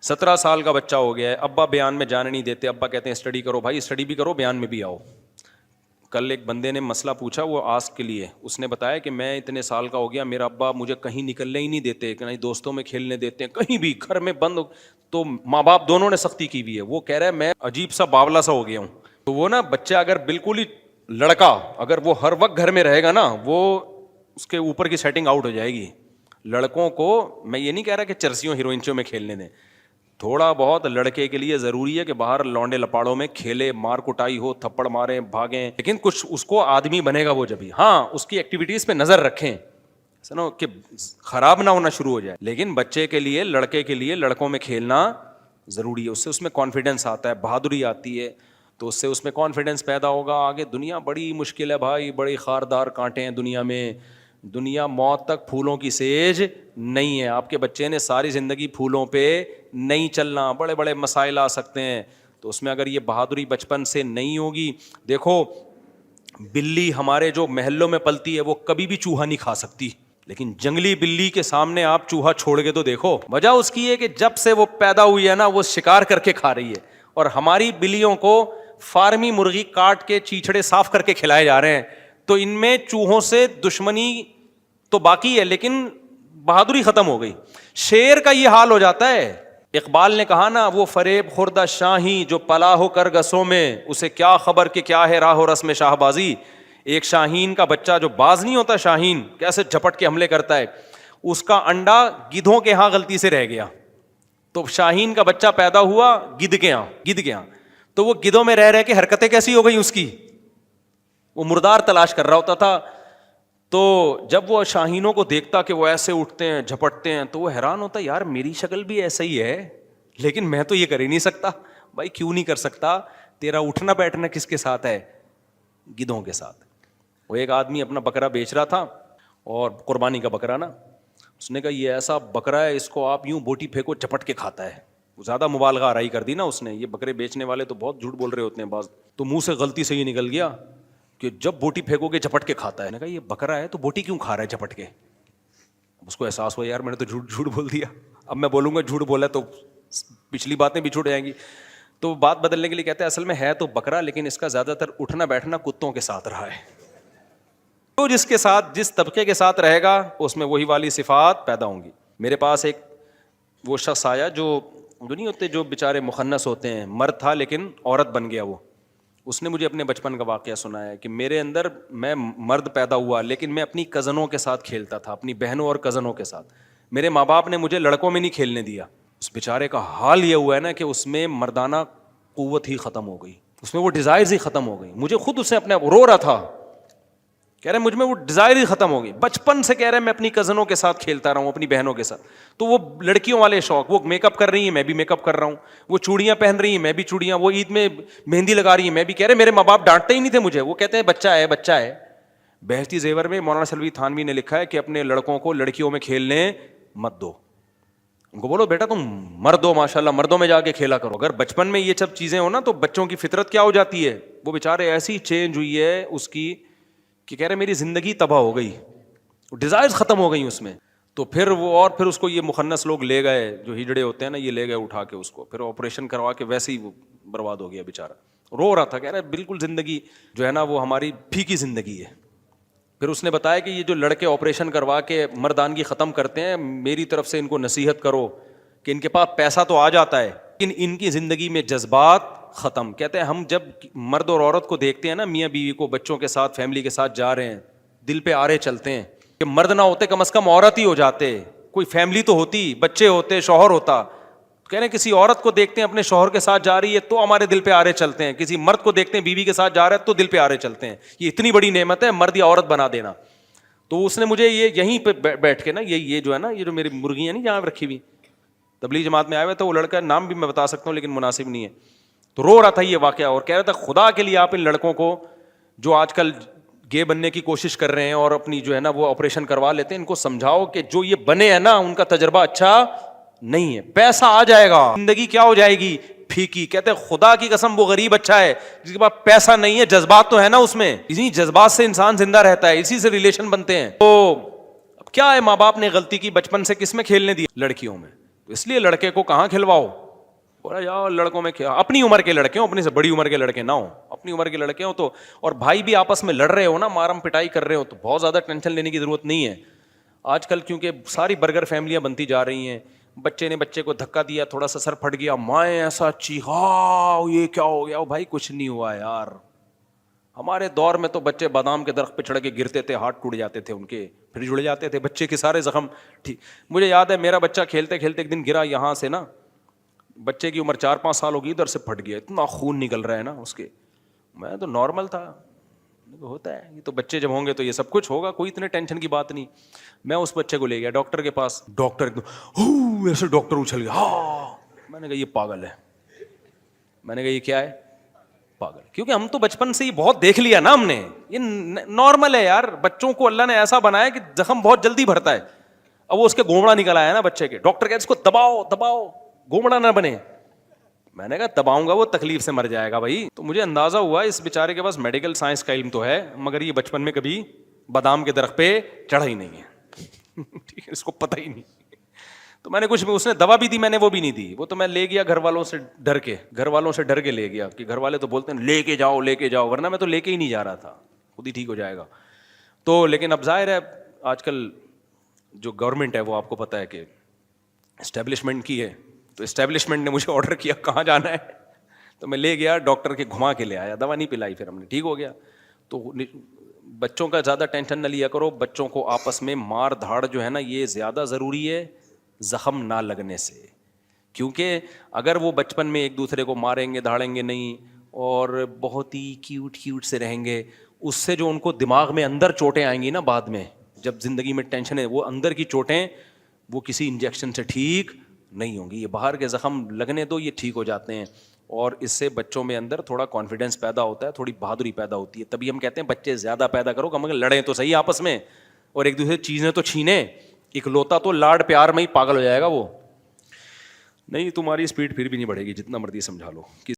17 سال کا بچہ ہو گیا ہے, ابا بیان میں جانے نہیں دیتے, ابا کہتے ہیں اسٹڈی کرو, بھائی اسٹڈی بھی کرو بیان میں بھی آؤ. کل ایک بندے نے مسئلہ پوچھا, وہ آسک کے لیے, اس نے بتایا کہ میں اتنے سال کا ہو گیا, میرا ابا مجھے کہیں نکلنے ہی نہیں دیتے, کہیں دوستوں میں کھیلنے دیتے ہیں, کہیں بھی گھر میں بند, تو ماں باپ دونوں نے سختی کی ہوئی ہے. وہ کہہ رہا ہے میں عجیب سا باولا سا ہو گیا ہوں. تو وہ نا بچہ اگر بالکل ہی لڑکا اگر وہ ہر وقت گھر میں رہے گا نا, وہ اس کے اوپر کی سیٹنگ آؤٹ ہو جائے گی. لڑکوں کو میں یہ نہیں کہہ رہا کہ چرسیوں ہیروئنچوں میں کھیلنے دیں, تھوڑا بہت لڑکے کے لیے ضروری ہے کہ باہر لونڈے لپاڑوں میں کھیلے, مار کٹائی ہو, تھپڑ ماریں, بھاگیں, لیکن کچھ اس کو آدمی بنے گا وہ جبھی. ہاں اس کی ایکٹیویٹیز پہ نظر رکھیں سنو کہ خراب نہ ہونا شروع ہو جائے, لیکن بچے کے لیے, لڑکے کے لیے لڑکوں میں کھیلنا ضروری ہے. اس سے اس میں کانفیڈنس آتا ہے, بہادری آتی ہے, تو اس سے اس میں کانفیڈنس پیدا ہوگا. آگے دنیا بڑی مشکل ہے بھائی, بڑی خاردار کانٹے ہیں دنیا میں, دنیا موت تک پھولوں کی سیج نہیں ہے. آپ کے بچے نے ساری زندگی پھولوں پہ نہیں چلنا, بڑے بڑے مسائل آ سکتے ہیں. تو اس میں اگر یہ بہادری بچپن سے نہیں ہوگی, دیکھو بلی ہمارے جو محلوں میں پلتی ہے وہ کبھی بھی چوہا نہیں کھا سکتی, لیکن جنگلی بلی کے سامنے آپ چوہا چھوڑ کے تو دیکھو. وجہ اس کی ہے کہ جب سے وہ پیدا ہوئی ہے نا وہ شکار کر کے کھا رہی ہے, اور ہماری بلیوں کو فارمی مرغی کاٹ کے چیچڑے صاف کر کے کھلائے جا رہے ہیں. تو ان میں چوہوں سے دشمنی تو باقی ہے لیکن بہادری ختم ہو گئی. شیر کا یہ حال ہو جاتا ہے. اقبال نے کہا نا, وہ فریب خوردہ شاہی جو پلا ہو کر گسوں میں, اسے کیا خبر کہ کیا ہے راہ و رسم شاہ بازی. ایک شاہین کا بچہ جو باز نہیں ہوتا, شاہین کیسے جھپٹ کے حملے کرتا ہے, اس کا انڈا گدھوں کے ہاں غلطی سے رہ گیا. تو شاہین کا بچہ پیدا ہوا گدھ کے یہاں, تو وہ گدھوں میں رہ کے حرکتیں کیسی ہو گئی اس کی, وہ مردار تلاش کر رہا ہوتا تھا. تو جب وہ شاہینوں کو دیکھتا کہ وہ ایسے اٹھتے ہیں جھپٹتے ہیں, تو وہ حیران ہوتا, یار میری شکل بھی ایسا ہی ہے لیکن میں تو یہ کر ہی نہیں سکتا. بھائی کیوں نہیں کر سکتا, تیرا اٹھنا بیٹھنا کس کے ساتھ ہے, گدھوں کے ساتھ. وہ ایک آدمی اپنا بکرا بیچ رہا تھا, اور قربانی کا بکرا نا, اس نے کہا یہ ایسا بکرا ہے اس کو آپ یوں بوٹی پھینکو چپٹ کے کھاتا ہے. زیادہ مبالغہ آرائی کر دی نا اس نے, یہ بکرے بیچنے والے تو بہت جھوٹ بول رہے ہوتے ہیں بعض, تو منہ سے غلطی سے یہ نکل گیا کہ جب بوٹی پھینکو گے جھپٹ کے کھاتا ہے. نے کہا یہ بکرا ہے تو بوٹی کیوں کھا رہا ہے جھپٹ کے. اس کو احساس ہوا یار میں نے تو جھوٹ بول دیا, اب میں بولوں گا جھوٹ بولا تو پچھلی باتیں بھی چھوٹ جائیں گی. تو بات بدلنے کے لیے کہتے ہیں اصل میں ہے تو بکرا, لیکن اس کا زیادہ تر اٹھنا بیٹھنا کتوں کے ساتھ رہا ہے. تو جس کے ساتھ, جس طبقے کے ساتھ رہے گا اس میں وہی والی صفات پیدا ہوں گی. میرے پاس ایک وہ شخص آیا جو نہیں ہوتے, جو بیچارے مخنث ہوتے ہیں, مرد تھا لیکن عورت بن گیا وہ. اس نے مجھے اپنے بچپن کا واقعہ سنایا کہ میرے اندر, میں مرد پیدا ہوا لیکن میں اپنی کزنوں کے ساتھ کھیلتا تھا, اپنی بہنوں اور کزنوں کے ساتھ. میرے ماں باپ نے مجھے لڑکوں میں نہیں کھیلنے دیا. اس بیچارے کا حال یہ ہوا ہے نا کہ اس میں مردانہ قوت ہی ختم ہو گئی, اس میں وہ ڈیزائرز ہی ختم ہو گئی. مجھے خود اس سے اپنے رو رہا تھا, کہہ رہے مجھ میں وہ ڈیزائر ہی ختم ہو گئی. بچپن سے کہہ رہے میں اپنی کزنوں کے ساتھ کھیلتا رہا ہوں, اپنی بہنوں کے ساتھ. تو وہ لڑکیوں والے شوق, وہ میک اپ کر رہی ہیں میں بھی میک اپ کر رہا ہوں, وہ چوڑیاں پہن رہی ہیں میں بھی چوڑیاں, وہ عید میں مہندی لگا رہی ہیں میں بھی. کہہ رہے میرے ماں باپ ڈانٹتے ہی نہیں تھے مجھے, وہ کہتے ہیں بچہ ہے بچہ ہے. بہشتی زیور میں مولانا سلوی تھانوی نے لکھا ہے کہ اپنے لڑکوں کو لڑکیوں میں کھیلنے مت دو, ان کو بولو بیٹا تم مرد ہو ماشاء اللہ, مردوں میں جا کے کھیلا کرو. اگر بچپن میں یہ سب چیزیں ہو نا تو بچوں کی فطرت کیا ہو جاتی ہے, وہ بیچارے ایسی چینج ہوئی ہے اس کی کہ کہہ رہے میری زندگی تباہ ہو گئی, ڈیزائرز ختم ہو گئی اس میں. تو پھر وہ, اور پھر اس کو یہ مخنث لوگ لے گئے, جو ہجڑے ہوتے ہیں نا, یہ لے گئے اٹھا کے اس کو, پھر آپریشن کروا کے ویسے ہی وہ برباد ہو گیا بیچارہ. رو رہا تھا, کہہ رہا بالکل زندگی جو ہے نا وہ ہماری پھیکی زندگی ہے. پھر اس نے بتایا کہ یہ جو لڑکے آپریشن کروا کے مردانگی ختم کرتے ہیں, میری طرف سے ان کو نصیحت کرو کہ ان کے پاس پیسہ تو آ جاتا ہے لیکن ان کی زندگی میں جذبات ختم. کہتے ہیں ہم جب مرد اور عورت کو دیکھتے ہیں نا, میاں بیوی کو بچوں کے ساتھ فیملی کے ساتھ جا رہے ہیں, دل پہ آرے چلتے ہیں کہ مرد نہ ہوتے کم از کم عورت ہی ہو جاتے, کوئی فیملی تو ہوتی, بچے ہوتے, شوہر ہوتا. کہہ رہے ہیں کسی عورت کو دیکھتے ہیں اپنے شوہر کے ساتھ جا رہی ہے تو ہمارے دل پہ آرے چلتے ہیں, کسی مرد کو دیکھتے ہیں بیوی کے ساتھ جا رہا ہے تو دل پہ آرے چلتے ہیں. یہ اتنی بڑی نعمت ہے مرد یا عورت بنا دینا. تو اس نے مجھے یہ یہیں پہ بیٹھ کے نا, یہ جو ہے نا, یہ جو میری مرغیاں نہیں جہاں رکھی ہوئی, تبلیغ جماعت میں آئے ہوئے تھے, وہ لڑکا نام بھی میں بتا سکتا ہوں لیکن مناسب نہیں ہے, تو رو رہا تھا یہ واقعہ, اور کہہ رہا تھا خدا کے لیے آپ ان لڑکوں کو جو آج کل گے بننے کی کوشش کر رہے ہیں اور اپنی جو ہے نا وہ آپریشن کروا لیتے ہیں, ان کو سمجھاؤ کہ جو یہ بنے ہیں نا ان کا تجربہ اچھا نہیں ہے, پیسہ آ جائے گا, زندگی کیا ہو جائے گی پھیکی. کہتے ہیں خدا کی قسم وہ غریب اچھا ہے جس کے پاس پیسہ نہیں ہے, جذبات تو ہے نا اس میں, اسی جذبات سے انسان زندہ رہتا ہے, اسی سے ریلیشن بنتے ہیں. تو اب کیا ہے, ماں باپ نے غلطی کی, بچپن سے کس میں کھیلنے دی, لڑکیوں میں. اس لیے لڑکے کو کہاں کھلواؤ, بولا یار لڑکوں میں کیا, اپنی عمر کے لڑکے ہوں, اپنی سے بڑی عمر کے لڑکے نہ ہوں, اپنی عمر کے لڑکے ہوں تو, اور بھائی بھی آپس میں لڑ رہے ہو نا, مارم پٹائی کر رہے ہو, تو بہت زیادہ ٹینشن لینے کی ضرورت نہیں ہے. آج کل کیونکہ ساری برگر فیملیاں بنتی جا رہی ہیں, بچے نے بچے کو دھکا دیا, تھوڑا سا سر پھٹ گیا, مائیں ایسا چیخا, یہ کیا ہو گیا بھائی, کچھ نہیں ہوا یار. ہمارے دور میں تو بچے بادام کے درخت پہ چڑھ کے گرتے تھے, ہاتھ ٹوٹ جاتے تھے ان کے, پھر جڑ جاتے تھے, بچے کے سارے زخم ٹھیک. مجھے یاد ہے میرا بچہ کھیلتے کھیلتے ایک دن گرا یہاں سے نا, بچے کی عمر 4-5 سال ہوگی, ادھر سے پھٹ گیا, اتنا خون نکل رہا ہے نا اس کے. میں تو نارمل تھا, ہوتا ہے یہ تو, بچے جب ہوں گے تو یہ سب کچھ ہوگا, کوئی اتنے ٹینشن کی بات نہیں. میں اس بچے کو لے گیا ڈاکٹر کے پاس, ڈاکٹر ایسے ڈاکٹر اچھل گیا, ہاں. میں نے کہا یہ پاگل ہے, میں نے کہا یہ کیا ہے, پاگل. کیونکہ ہم تو بچپن سے ہی بہت دیکھ لیا نا ہم نے, یہ نارمل ہے یار. بچوں کو اللہ نے ایسا بنایا کہ زخم بہت جلدی بھرتا ہے. اب وہ اس کے گھومڑا نکل آیا نا بچے کے, ڈاکٹر کہتے اس کو دباؤ دباؤ گھومڑا نہ بنے. میں نے کہا دباؤں گا وہ تکلیف سے مر جائے گا بھائی. تو مجھے اندازہ ہوا اس بیچارے کے پاس میڈیکل سائنس کا علم تو ہے, مگر یہ بچپن میں کبھی بادام کے درخت پہ چڑھا ہی نہیں ہے. ٹھیک ہے, اس کو پتہ ہی نہیں. تو میں نے کچھ, اس نے دوا بھی دی, میں نے وہ بھی نہیں دی. وہ تو میں لے گیا گھر والوں سے ڈر کے لے گیا, کہ گھر والے تو بولتے ہیں لے کے جاؤ, ورنہ میں تو لے کے ہی نہیں جا رہا تھا, خود ہی ٹھیک ہو جائے گا. تو لیکن اب ظاہر ہے آج کل جو گورنمنٹ ہے وہ آپ کو پتہ ہے کہ اسٹیبلشمنٹ کی ہے, تو اسٹیبلشمنٹ نے مجھے آرڈر کیا کہاں جانا ہے, تو میں لے گیا ڈاکٹر کے, گھما کے لے آیا, دوا نہیں پلائی, پھر ہم نے ٹھیک ہو گیا. تو بچوں کا زیادہ ٹینشن نہ لیا کرو, بچوں کو آپس میں مار دھاڑ جو ہے نا یہ زیادہ ضروری ہے زخم نہ لگنے سے. کیونکہ اگر وہ بچپن میں ایک دوسرے کو ماریں گے دھاڑیں گے نہیں, اور بہت ہی کیوٹ سے رہیں گے, اس سے جو ان کو دماغ میں اندر چوٹیں آئیں گی نا بعد میں, جب زندگی میں ٹینشن ہے, وہ اندر کی چوٹیں وہ کسی انجیکشن سے ٹھیک نہیں ہوں گی. یہ باہر کے زخم لگنے دو, یہ ٹھیک ہو جاتے ہیں, اور اس سے بچوں میں اندر تھوڑا کانفیڈینس پیدا ہوتا ہے, تھوڑی بہادری پیدا ہوتی ہے. تبھی ہم کہتے ہیں بچے زیادہ پیدا کرو, کم لڑیں تو صحیح آپس میں, اور ایک دوسرے چیزیں تو چھینیں. اکلوتا تو لاڈ پیار میں ہی پاگل ہو جائے گا وہ, نہیں تمہاری اسپیڈ پھر بھی نہیں بڑھے گی جتنا مرضی سمجھا لو.